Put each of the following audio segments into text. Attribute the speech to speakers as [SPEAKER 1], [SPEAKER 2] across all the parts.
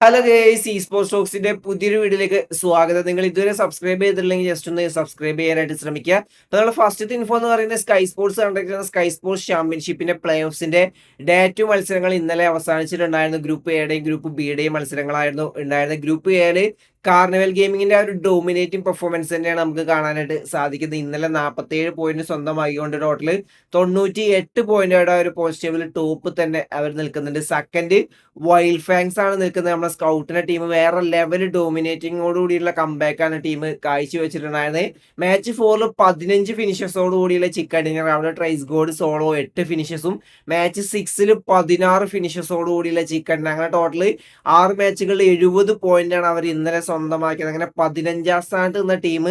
[SPEAKER 1] Hello guys sports ടോക്സിന്റെ പുതിയൊരു വീഡിയോയിലേക്ക് സ്വാഗതം. നിങ്ങൾ ഇതുവരെ സബ്സ്ക്രൈബ് ചെയ്തിട്ടില്ലെങ്കിൽ ജസ്റ്റ് ഒന്ന് സബ്സ്ക്രൈബ് ചെയ്യാനായിട്ട് ശ്രമിക്കുക. അപ്പോൾ നമ്മുടെ ഫസ്റ്റത്തെ ഇൻഫോ എന്ന് പറയുന്നത് സ്കൈ സ്പോർട്സ് കണ്ടക്ട് ചെയ്യുന്ന സ്കൈ സ്പോർട്സ് ചാമ്പ്യൻഷിപ്പിന്റെ പ്ലേ ഓഫ്സിന്റെ ഡേ 2 മത്സരങ്ങൾ ഇന്നലെ അവസാനിച്ചിട്ടുണ്ടായിരുന്നു. ഗ്രൂപ്പ് എയുടെയും ഗ്രൂപ്പ് ബിയുടെയും മത്സരങ്ങളായിരുന്നു ഉണ്ടായിരുന്നത്. ഗ്രൂപ്പ് എയില് കാർണിവൽ ഗെയിമിങ്ങിന്റെ ആ ഒരു ഡോമിനേറ്റിംഗ് പെർഫോമൻസ് തന്നെയാണ് നമുക്ക് കാണാനായിട്ട് സാധിക്കുന്നത്. ഇന്നലെ 47 പോയിന്റ് സ്വന്തമാക്കിക്കൊണ്ട് ടോട്ടല് 98 പോയിന്റോടെ ഒരു പോസ്റ്റ് ടേബിൾ ടോപ്പ് തന്നെ അവർ നിൽക്കുന്നുണ്ട്. സെക്കൻഡ് വൈൽഡ് ഫാങ്സ് ആണ് നിൽക്കുന്നത്. നമ്മുടെ സ്കൗട്ടിന്റെ ടീം വേറെ ലെവൽ ഡോമിനേറ്റിംഗോടുകൂടിയുള്ള കംബാക്കാണ് ടീം കാഴ്ചവെച്ചിട്ടുണ്ടായിരുന്നത്. മാച്ച് 4 15 ഫിനിഷസോട് കൂടിയുള്ള ചിക്കൻ ഡിന്നർ, അവിടെ ട്രൈസ് ഗോഡ് സോളോ 8 ഫിനിഷസും, മാച്ച് 6 16 ഫിനിഷസോട് കൂടിയുള്ള ചിക്കൻ. അങ്ങനെ ടോട്ടല് 6 മാച്ചുകളിൽ 70 പോയിന്റാണ് അവർ ഇന്നലെ സ്വന്തമാക്കിയത്. അങ്ങനെ 15ാം സ്ഥാനത്ത് നിന്ന ടീം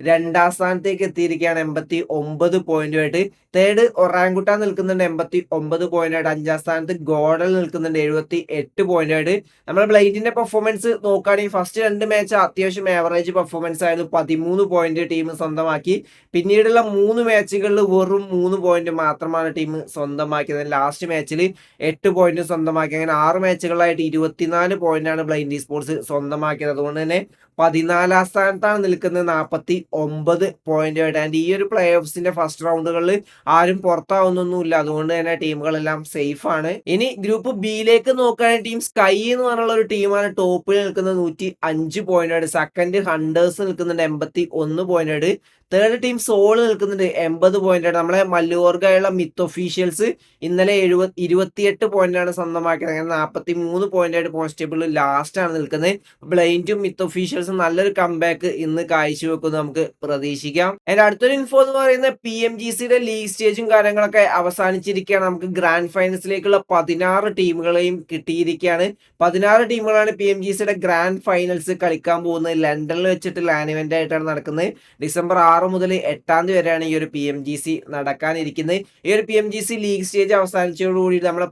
[SPEAKER 1] 2ാം സ്ഥാനത്തേക്ക് എത്തിയിരിക്കുകയാണ് 89 പോയിന്റുമായിട്ട്. തേർഡ് ഒറാങ്കുട്ടാൻ നിൽക്കുന്നുണ്ട് 89 പോയിന്റായിട്ട്. 5ാം സ്ഥാനത്ത് ഗോഡൽ നിൽക്കുന്നുണ്ട് 78 പോയിന്റായിട്ട്. നമ്മൾ ബ്ലൈൻഡിന്റെ പെർഫോമൻസ് നോക്കുകയാണെങ്കിൽ ഫസ്റ്റ് 2 മാച്ച് അത്യാവശ്യം ആവറേജ് പെർഫോമൻസ് ആയിരുന്നു. 13 പോയിന്റ് ടീം സ്വന്തമാക്കി. പിന്നീടുള്ള 3 മാച്ചുകളിൽ വെറും 3 പോയിന്റ് മാത്രമാണ് ടീം സ്വന്തമാക്കിയത്. ലാസ്റ്റ് മാച്ചിൽ 8 പോയിന്റ് സ്വന്തമാക്കി. അങ്ങനെ 6 മാച്ചുകളായിട്ട് 24 പോയിന്റാണ് ബ്ലൈൻഡ് സ്പോർട്സ് സ്വന്തമാക്കിയത്. അതുകൊണ്ട് തന്നെ 14ാം സ്ഥാനത്താണ് നിൽക്കുന്നത് 49 പോയിന്റുമായിട്ട്. ആൻഡ് ഈ ഒരു പ്ലേ ഓഫ്സിന്റെ ഫസ്റ്റ് റൗണ്ടുകളിൽ ആരും പുറത്താവുന്നൊന്നുമില്ല. അതുകൊണ്ട് തന്നെ ടീമുകളെല്ലാം സേഫ് ആണ്. ഇനി ഗ്രൂപ്പ് ബിയിലേക്ക് നോക്കുകയാണെങ്കിൽ ടീം സ്കൈ എന്ന് പറഞ്ഞുള്ള ഒരു ടീമാണ് ടോപ്പിൽ നിൽക്കുന്നത് 105 പോയിന്റായിട്ട്. സെക്കൻഡ് ഹണ്ടേഴ്സ് നിൽക്കുന്നുണ്ട് 81 പോയിന്റായിട്ട്. തേർഡ് ടീം സോൾ നിൽക്കുന്നുണ്ട് 80 പോയിന്റായിട്ട്. നമ്മളെ മല്ലൂർഗായുള്ള മിത്ത് ഒഫീഷ്യൽസ് ഇന്നലെ 28 പോയിന്റാണ് സ്വന്തമാക്കിയത്. അങ്ങനെ 43 പോയിന്റായിട്ട് പോസ്റ്റബിൾ ലാസ്റ്റ് ആണ് നിൽക്കുന്നത്. ബ്ലൈൻഡും മിത്ത് ഒഫീഷ്യൽസും നല്ലൊരു കംബാക്ക് ഇന്ന് കാഴ്ചവെക്കുന്നു നമുക്ക് പ്രതീക്ഷിക്കാം. അതിന്റെ അടുത്തൊരു ഇൻഫോ എന്ന് പറയുന്നത് PMGCയുടെ ലീഗ് സ്റ്റേജും കാര്യങ്ങളൊക്കെ അവസാനിച്ചിരിക്കുകയാണ്. നമുക്ക് ഗ്രാൻഡ് ഫൈനൽസിലേക്കുള്ള 16 ടീമുകളെയും കിട്ടിയിരിക്കുകയാണ്. 16 ടീമുകളാണ് PMGCയുടെ ഗ്രാൻഡ് ഫൈനൽസ് കളിക്കാൻ പോകുന്നത്. ലണ്ടനിൽ വെച്ചിട്ട് ലാൻ ഇവന്റ് ആയിട്ടാണ് നടക്കുന്നത്. ഡിസംബർ 6 മുതൽ 8 വരെയാണ് ഈ ഒരു PMGC നടക്കാനിരിക്കുന്നത്. ഈ ഒരു PMGC ലീഗ് സ്റ്റേജ് അവസാനിച്ചതോടുകൂടി നമ്മുടെ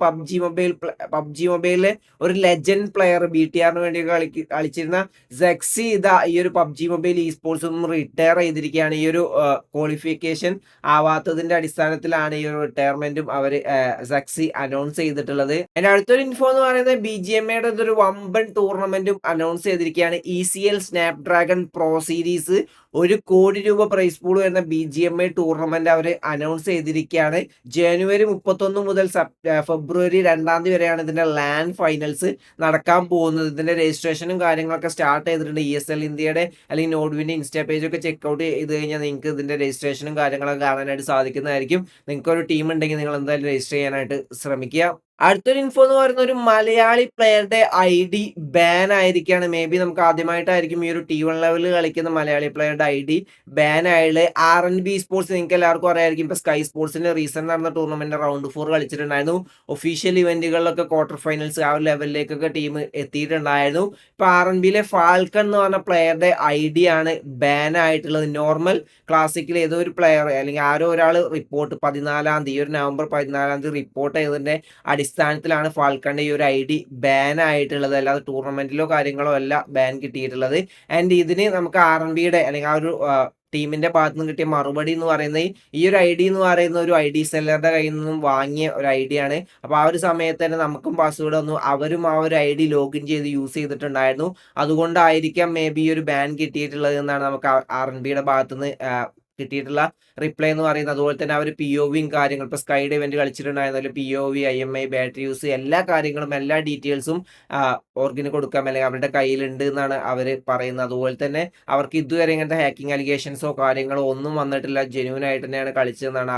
[SPEAKER 1] പബ്ജി മൊബൈലിലെ ഒരു ലെജൻഡ് പ്ലെയർ BTR വേണ്ടി കളിച്ചിരുന്ന സെക്സി ഈ ഒരു പബ്ജി മൊബൈൽ സ്പോർട്സ് റിട്ടയർ ചെയ്തിരിക്കുകയാണ്. ഈ ഒരു ക്വാളിഫിക്കേഷൻ ആവാത്തതിന്റെ അടിസ്ഥാനത്തിലാണ് ഈ ഒരു റിട്ടയർമെന്റും അവർ സെക്സി അനൗൺസ് ചെയ്തിട്ടുള്ളത്. അതിന്റെ അടുത്തൊരു ഇൻഫോ എന്ന് പറയുന്നത് BGMAയുടെ ഒരു വമ്പൻ ടൂർണമെന്റും അനൗൺസ് ചെയ്തിരിക്കുകയാണ്. ECL സ്നാപ് ഡ്രാഗൺ പ്രോ സീരീസ് 1 കോടി രൂപ പ്രൈസ് പൂൾ വരുന്ന BGMA ടൂർണമെന്റ് അവർ അനൗൺസ് ചെയ്തിരിക്കുകയാണ്. ജനുവരി 31 മുതൽ ഫെബ്രുവരി 2 വരെയാണ് ഇതിന്റെ ലാൻ ഫൈനൽസ് നടക്കാൻ പോകുന്നത്. ഇതിന്റെ രജിസ്ട്രേഷനും കാര്യങ്ങളൊക്കെ സ്റ്റാർട്ട് ചെയ്തിട്ടുണ്ട്. ESL ഇന്ത്യയുടെ അല്ലെങ്കിൽ നോഡ്വിന്റെ ഇൻസ്റ്റാ പേജ് ഒക്കെ ചെക്ക്ഔട്ട് ചെയ്ത് കഴിഞ്ഞാൽ നിങ്ങൾക്ക് ഇതിന്റെ രജിസ്ട്രേഷനും കാര്യങ്ങളൊക്കെ കാണാനായിട്ട് സാധിക്കുന്നതായിരിക്കും. നിങ്ങൾക്ക് ഒരു ടീം ഉണ്ടെങ്കിൽ നിങ്ങൾ എന്തായാലും രജിസ്റ്റർ ചെയ്യാനായിട്ട് ശ്രമിക്കുക. അടുത്തൊരു ഇൻഫോ എന്ന് പറയുന്ന ഒരു മലയാളി പ്ലെയറുടെ ID ബാൻ ആയിരിക്കുകയാണ്. മേ ബി നമുക്ക് ആദ്യമായിട്ടായിരിക്കും ഈ ഒരു T1 ലെവലിൽ കളിക്കുന്ന മലയാളി പ്ലെയറുടെ ID ബാൻ ആയത്. RNB സ്പോർട്സ് നിങ്ങൾക്ക് എല്ലാവർക്കും അറിയായിരിക്കും. ഇപ്പൊ സ്കൈ സ്പോർട്സിന്റെ റീസെന്റ് നടന്ന ടൂർണമെന്റ് റൗണ്ട് 4 കളിച്ചിട്ടുണ്ടായിരുന്നു. ഒഫീഷ്യൽ ഇവന്റുകളിലൊക്കെ ക്വാർട്ടർ ഫൈനൽസ് ആ ഒരു ലെവലിലേക്കൊക്കെ ടീം എത്തിയിട്ടുണ്ടായിരുന്നു. ഇപ്പൊ RNBയിലെ ഫാൽക്കൺ എന്ന് പറഞ്ഞ പ്ലെയറുടെ ID ആണ് ബാൻ ആയിട്ടുള്ളത്. നോർമൽ ക്ലാസിക്കിൽ ഏതോ ഒരു പ്ലെയർ അല്ലെങ്കിൽ ആരോ ഒരാൾ റിപ്പോർട്ട് 14 ഈ ഒരു നവംബർ 14 റിപ്പോർട്ട് ചെയ്തതിന്റെ അടിസ്ഥാനത്തിലാണ് ഫാൽക്കണിന്റെ ഈ ഒരു ID ബാൻ ആയിട്ടുള്ളത്. അല്ലാതെ ടൂർണമെന്റിലോ കാര്യങ്ങളോ അല്ല ബാൻ കിട്ടിയിട്ടുള്ളത്. ആൻഡ് ഇതിന് നമുക്ക് RNBയുടെ അല്ലെങ്കിൽ ആ ഒരു ടീമിന്റെ ഭാഗത്ത് നിന്ന് കിട്ടിയ മറുപടി എന്ന് പറയുന്നത് ഈ ഒരു ID എന്ന് പറയുന്ന ഒരു ID സെല്ലറുടെ കയ്യിൽ നിന്നും വാങ്ങിയ ഒരു ID ആണ്. അപ്പൊ ആ ഒരു സമയത്ത് തന്നെ നമുക്കും പാസ്വേഡ് വന്നു. അവരും ആ ഒരു ID ലോഗിൻ ചെയ്ത് യൂസ് ചെയ്തിട്ടുണ്ടായിരുന്നു. അതുകൊണ്ടായിരിക്കാം മേ ബി ഒരു ബാൻ കിട്ടിയിട്ടുള്ളത് എന്നാണ് നമുക്ക് RNBയുടെ ഭാഗത്ത് നിന്ന് കിട്ടിയിട്ടുള്ള റിപ്ലൈ എന്ന് പറയുന്നത്. അതുപോലെ തന്നെ അവർ POVയും കാര്യങ്ങൾ ഇപ്പൊ സ്കൈഡ് ഇവന്റ് കളിച്ചിട്ടുണ്ടായിരുന്നല്ലോ, POV IMI ബാറ്ററി യൂസ് എല്ലാ കാര്യങ്ങളും എല്ലാ ഡീറ്റെയിൽസും ഓർഗിന് കൊടുക്കാം അല്ലെങ്കിൽ അവരുടെ കയ്യിലുണ്ട് എന്നാണ് അവർ പറയുന്നത്. അതുപോലെ തന്നെ അവർക്ക് ഇതുവരെ ഇങ്ങനത്തെ ഹാക്കിംഗ് അലിഗേഷൻസോ കാര്യങ്ങളോ ഒന്നും വന്നിട്ടില്ല. ജെന്യൂൻ ആയിട്ട് തന്നെയാണ് കളിച്ചതെന്നാണ്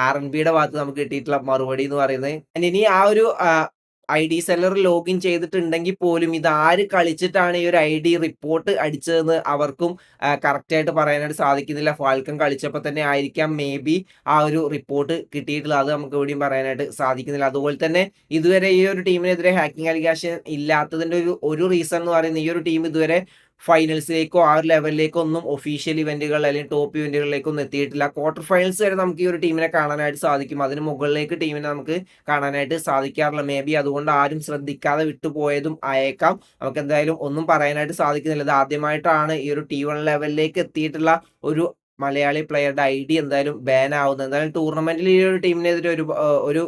[SPEAKER 1] RNBയുടെ ഭാഗത്ത് നമുക്ക് കിട്ടിയിട്ടുള്ള മറുപടി എന്ന് പറയുന്നത്. ഇനി ആ ഒരു ID സെല്ലർ ലോഗിൻ ചെയ്തിട്ടുണ്ടെങ്കിൽ പോലും ഇത് ആര് കളിച്ചിട്ടാണ് ഈ ഒരു ID റിപ്പോർട്ട് അടിച്ചതെന്ന് അവർക്കും കറക്റ്റ് ആയിട്ട് പറയാനായിട്ട് സാധിക്കുന്നില്ല. ഫാൽക്കൺ കളിച്ചപ്പോൾ തന്നെ ആയിരിക്കാം മേ ബി ആ ഒരു റിപ്പോർട്ട് കിട്ടിയിട്ടുള്ളത്. അത് നമുക്ക് എവിടെയും പറയാനായിട്ട് സാധിക്കുന്നില്ല. അതുപോലെ തന്നെ ഇതുവരെ ഈ ഒരു ടീമിനെതിരെ ഹാക്കിംഗ് അലിഗേഷൻ ഇല്ലാത്തതിന്റെ ഒരു റീസൺ എന്ന് പറയുന്നത് ഈ ഒരു ടീം ഇതുവരെ ഫൈനൽസിലേക്കോ ആ ഒരു ലെവലിലേക്കോ ഒന്നും ഒഫീഷ്യൽ ഇവന്റുകൾ അല്ലെങ്കിൽ ടോപ്പ് ഇവന്റുകളിലേക്കൊന്നും എത്തിയിട്ടില്ല. ക്വാർട്ടർ ഫൈനൽസ് വരെ നമുക്ക് ഈ ഒരു ടീമിനെ കാണാനായിട്ട് സാധിക്കും. അതിന് മുകളിലേക്ക് ടീമിനെ നമുക്ക് കാണാനായിട്ട് സാധിക്കാറില്ല. മേ ബി അതുകൊണ്ട് ആരും ശ്രദ്ധിക്കാതെ വിട്ടുപോയതും ആയേക്കാം. നമുക്ക് എന്തായാലും ഒന്നും പറയാനായിട്ട് സാധിക്കുന്നില്ല. ഇത് ആദ്യമായിട്ടാണ് ഈ ഒരു T1 ലെവലിലേക്ക് എത്തിയിട്ടുള്ള ഒരു മലയാളി പ്ലെയറുടെ ID എന്തായാലും ബാൻ ആവുന്നത്. എന്തായാലും ടൂർണമെന്റിൽ ഈ ഒരു ടീമിനെതിരെ ഒരു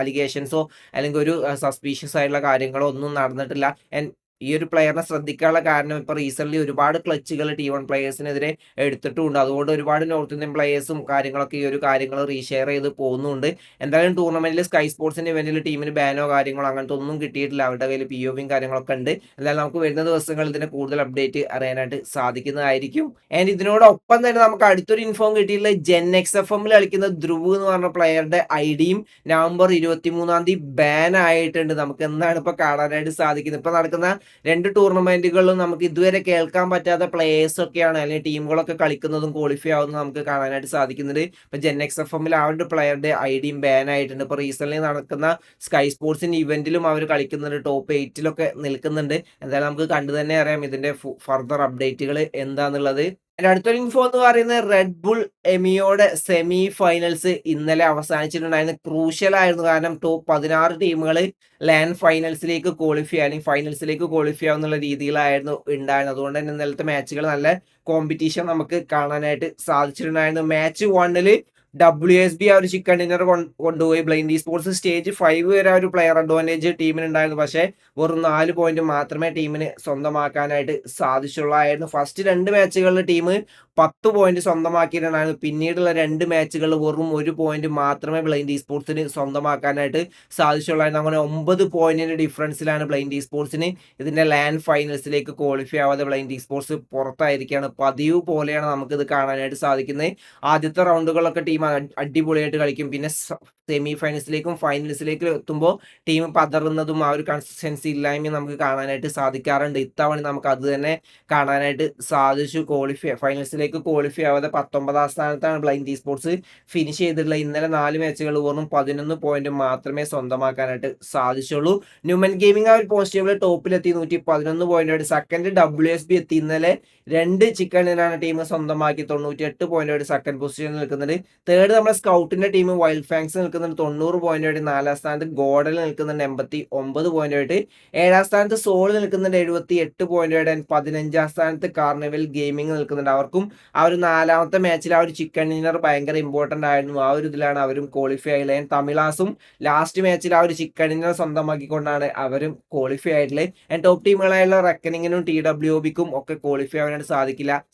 [SPEAKER 1] അലിഗേഷൻസോ അല്ലെങ്കിൽ ഒരു സസ്പീഷ്യസ് ആയിട്ടുള്ള കാര്യങ്ങളോ ഒന്നും നടന്നിട്ടില്ല. ഈ ഒരു പ്ലെയറിനെ ശ്രദ്ധിക്കാനുള്ള കാരണം ഇപ്പൊ റീസെന്റ് ഒരുപാട് ക്ലച്ചുകൾ T1 പ്ലേയേഴ്സിനെതിരെ എടുത്തിട്ടുമുണ്ട്. അതുകൊണ്ട് ഒരുപാട് നോർത്ത് ഇന്ത്യൻ പ്ലേയേഴ്സും കാര്യങ്ങളൊക്കെ ഈ ഒരു കാര്യങ്ങൾ റീഷെയർ ചെയ്ത് പോകുന്നുണ്ട്. എന്തായാലും ടൂർണമെന്റിൽ സ്കൈ സ്പോർട്സിന്റെ ഇവന്റിൽ ടീമിന് ബാനോ കാര്യങ്ങളോ അങ്ങനത്തെ ഒന്നും കിട്ടിയിട്ടില്ല. അവരുടെ കയ്യിൽ POVയും കാര്യങ്ങളൊക്കെ ഉണ്ട്. എന്തായാലും നമുക്ക് വരുന്ന ദിവസങ്ങളിൽ ഇതിന്റെ കൂടുതൽ അപ്ഡേറ്റ് അറിയാനായിട്ട് സാധിക്കുന്നതായിരിക്കും. ആൻഡ് ഇതിനോടൊപ്പം തന്നെ നമുക്ക് അടുത്തൊരു ഇൻഫോം കിട്ടിയിട്ടുള്ളത് XFMൽ കളിക്കുന്ന ധ്രുവ് എന്ന് പറഞ്ഞ പ്ലെയറുടെ ഐഡിയും നവംബർ 23 ബാൻ ആയിട്ടുണ്ട്. നമുക്ക് എന്താണ് ഇപ്പൊ കാണാനായിട്ട് സാധിക്കുന്നത്. ഇപ്പൊ നടക്കുന്ന 2 ടൂർണമെന്റുകളിലും നമുക്ക് ഇതുവരെ കേൾക്കാൻ പറ്റാത്ത പ്ലേയേഴ്സ് ഒക്കെയാണ് അല്ലെങ്കിൽ ടീമുകളൊക്കെ കളിക്കുന്നതും ക്വാളിഫൈ ആവുന്നതും നമുക്ക് കാണാനായിട്ട് സാധിക്കുന്നുണ്ട്. ഇപ്പൊ XFMൽ ആ ഒരു പ്ലെയറുടെ ഐഡിയും ബാൻ ആയിട്ടുണ്ട്. ഇപ്പൊ റീസെന്റ് നടക്കുന്ന സ്കൈ സ്പോർട്സിന്റെ ഇവന്റിലും അവർ കളിക്കുന്നുണ്ട്, ടോപ്പ് 8 നിൽക്കുന്നുണ്ട്. എന്തായാലും നമുക്ക് കണ്ടു തന്നെ അറിയാം ഇതിന്റെ ഫർദർ അപ്ഡേറ്റുകൾ എന്താന്നുള്ളത്. അടുത്തൊരു ഇൻഫോ എന്ന് പറയുന്നത് റെഡ് ബുൾ എമിയോടെ സെമി ഫൈനൽസ് ഇന്നലെ അവസാനിച്ചിട്ടുണ്ടായിരുന്നു. ക്രൂഷ്യൽ ആയിരുന്നു, കാരണം ടോപ്പ് 16 ടീമുകൾ ലാൻഡ് ഫൈനൽസിലേക്ക് ക്വാളിഫൈ അല്ലെങ്കിൽ ഫൈനൽസിലേക്ക് ക്വാളിഫൈ ആവുന്നുള്ള രീതിയിലായിരുന്നു ഉണ്ടായിരുന്നത്. അതുകൊണ്ട് തന്നെ ഇന്നലത്തെ മാച്ചുകൾ നല്ല കോമ്പറ്റീഷൻ നമുക്ക് കാണാനായിട്ട് സാധിച്ചിട്ടുണ്ടായിരുന്നു. മാച്ച് 1 WSB ആ ഒരു ചിക്കൻ ഡിന്നർ കൊണ്ടുപോയി. ബ്ലൈൻഡ് സ്പോർട്സ് സ്റ്റേജ് 5 വരെ ഒരു പ്ലെയർ അഡ്വാൻറ്റേജ് ടീമിനുണ്ടായിരുന്നു. പക്ഷേ വെറും 4 പോയിന്റ് മാത്രമേ ടീമിന് സ്വന്തമാക്കാനായിട്ട് സാധിച്ചുള്ളായിരുന്നു. ഫസ്റ്റ് 2 മാച്ചുകളിൽ ടീം 10 പോയിന്റ് സ്വന്തമാക്കിയിട്ടുണ്ടായിരുന്നു. പിന്നീടുള്ള 2 മാച്ചുകളിൽ വെറും 1 പോയിന്റ് മാത്രമേ ബ്ലൈൻഡ് സ്പോർട്സിന് സ്വന്തമാക്കാനായിട്ട് സാധിച്ചുള്ളായിരുന്നു. അങ്ങനെ 9 പോയിന്റിന്റെ ഡിഫറൻസിലാണ് ബ്ലൈൻഡ് സ്പോർട്സിന് ഇതിന്റെ ലാൻഡ് ഫൈനൽസിലേക്ക് ക്വാളിഫൈ ആവാതെ ബ്ലൈൻഡ് സ്പോർട്സ് പുറത്തായിരിക്കുകയാണ്. പതിവ് പോലെയാണ് നമുക്കിത് കാണാനായിട്ട് സാധിക്കുന്നത്. ആദ്യത്തെ റൗണ്ടുകളൊക്കെ ടീം അടിപൊളിയായിട്ട് കളിക്കും. പിന്നെ സെമി ഫൈനൽസിലേക്കും ഫൈനൽസിലേക്കും എത്തുമ്പോൾ ടീം പതറുന്നതും ആ ഒരു കൺസിസ്റ്റൻസി ഇല്ലായ്മയും നമുക്ക് കാണാനായിട്ട് സാധിക്കാറുണ്ട്. ഇത്തവണ നമുക്ക് അത് തന്നെ കാണാനായിട്ട് സാധിച്ചു. ഫൈനൽസിലേക്ക് ക്വാളിഫൈ ആവാതെ 19ാം സ്ഥാനത്താണ് ബ്ലൈൻഡ് സ്പോർട്സ് ഫിനിഷ് ചെയ്തിട്ടുള്ളത്. ഇന്നലെ 4 മാച്ചുകൾ വെറും 11 പോയിന്റ് മാത്രമേ സ്വന്തമാക്കാനായിട്ട് സാധിച്ചുള്ളൂ. ന്യൂമൻ ഗെയിമിംഗ് ആ ഒരു പോസിറ്റീവില് ടോപ്പിലെത്തി 111 പോയിന്റോട്. സെക്കൻഡ് WSB എത്തി. ഇന്നലെ 2 ചിക്കൻ ഡിന്നറാണ് ടീം സ്വന്തമാക്കി 98 പോയിന്റോട് സെക്കൻഡ് പൊസിഷനിൽ നിൽക്കുന്നുണ്ട്. തേർഡ് നമ്മുടെ സ്കൗട്ടിന്റെ ടീം വൈൽഡ് ഫാങ്സ് നിൽക്കുന്നുണ്ട് 90 പോയിന്റോട്. 4ാം സ്ഥാനത്ത് ഗോഡൽ നിൽക്കുന്നുണ്ട് 89 പോയിന്റോട്ട്. 7ാം സ്ഥാനത്ത് സോൾ നിൽക്കുന്നുണ്ട് 78 പോയിന്റോടെ. 15ാം സ്ഥാനത്ത് കാർണിവൽ ഗെയിമിംഗ് നിൽക്കുന്നുണ്ട്. അവർക്കും ആ ഒരു 4ാമത്തെ മാച്ചിൽ ആ ഒരു ചിക്കൻ ഡിന്നർ ഭയങ്കര ഇമ്പോർട്ടന്റ് ആയിരുന്നു. ആ ഒരു ഇതിലാണ് അവരും ക്വാളിഫൈ ആയിട്ടുള്ളത്. തമിഴാസും ലാസ്റ്റ് മാച്ചിൽ ആ ഒരു ചിക്കൻ ഡിന്നർ സ്വന്തമാക്കിക്കൊണ്ടാണ് അവരും ക്വാളിഫൈ ആയിട്ടുള്ളത്. ടോപ്പ് ടീമുകളായുള്ള റെക്കനിങ്ങിനും TWOBക്കും ഒക്കെ ക്വാളിഫൈ ആവാനായിട്ട്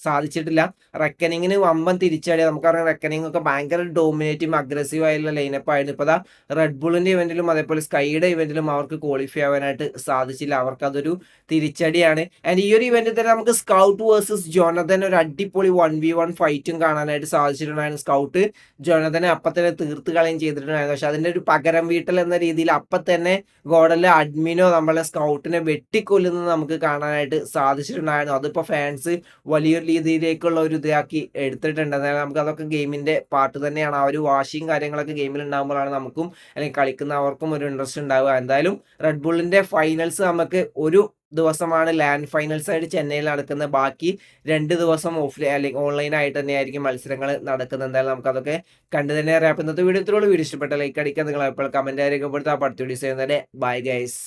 [SPEAKER 1] സാധിച്ചിട്ടില്ല. റെക്കനിങ്ങിന് വമ്പൻ തിരിച്ചടി. നമുക്കറിയാം റെക്കനിങ് ഒക്കെ ഭയങ്കര ഡോമിനേറ്റീവ് അഗ്രസീവ് ആയിട്ടുള്ള ലൈനപ്പ് ആയിരുന്നു. ഇപ്പോൾ റെഡ് ബുള്ളിന്റെ ഇവന്റിലും അതേപോലെ സ്കൈയുടെ ഇവന്റിലും അവർക്ക് ക്വാളിഫൈ ആവാനായിട്ട് സാധിച്ചില്ല. അവർക്ക് അതൊരു തിരിച്ചടിയാണ്. ആൻഡ് ഈ ഒരു ഇവന്റിൽ തന്നെ നമുക്ക് സ്കൗട്ട് വേഴ്സസ് ജോനതൻ ഒരു അടിപൊളി 1v1 ഫൈറ്റും കാണാനായിട്ട് സാധിച്ചിട്ടുണ്ടായിരുന്നു. സ്കൗട്ട് ജോനതനെ അപ്പം തന്നെ തീർത്ത് കളയും ചെയ്തിട്ടുണ്ടായിരുന്നു. പക്ഷെ അതിന്റെ ഒരു പകരം വീട്ടൽ എന്ന രീതിയിൽ അപ്പം തന്നെ ഗോഡലിലെ അഡ്മിനോ നമ്മളെ സ്കൗട്ടിനെ വെട്ടിക്കൊല്ലുന്നത് നമുക്ക് കാണാനായിട്ട് സാധിച്ചിട്ടുണ്ടായിരുന്നു. അതിപ്പോ ഫാൻസ് വലിയൊരു രീതിയിലേക്കുള്ള ഒരു ഇതാക്കി എടുത്തിട്ടുണ്ട്. അതായത് നമുക്ക് അതൊക്കെ ഗെയിമിന്റെ പാർട്ട് തന്നെയാണ്. ആ ഒരു വാഷിങ് കാര്യങ്ങളൊക്കെ ഗെയിമിൽ ഉണ്ടാകുമ്പോഴാണ് നമുക്കും അല്ലെങ്കിൽ കളിക്കുന്നവർക്കും ഒരു ഇൻട്രസ്റ്റ് ഉണ്ടാവുക. എന്തായാലും റെഡ് ബുള്ളിന്റെ ഫൈനൽസ് നമുക്ക് ഒരു ദിവസമാണ് ലാൻഡ് ഫൈനൽസ് ആയിട്ട് ചെന്നൈയിൽ നടക്കുന്നത്. ബാക്കി 2 ദിവസം ഓഫ്ലൈൻ അല്ലെങ്കിൽ ഓൺലൈൻ ആയിട്ട് തന്നെയായിരിക്കും മത്സരങ്ങൾ നടക്കുന്നത്. എന്തായാലും നമുക്ക് അതൊക്കെ കണ്ടു തന്നെ അറിയാം. ഇന്നത്തെ വീഡിയോ ഇഷ്ടപ്പെട്ട ലൈക്ക് അടിക്കുക. നിങ്ങൾ എപ്പോൾ കമന്റ് രേഖപ്പെടുത്താൻ പഠിച്ചു ചെയ്യുന്നതിന് ബൈ ഗൈസ്.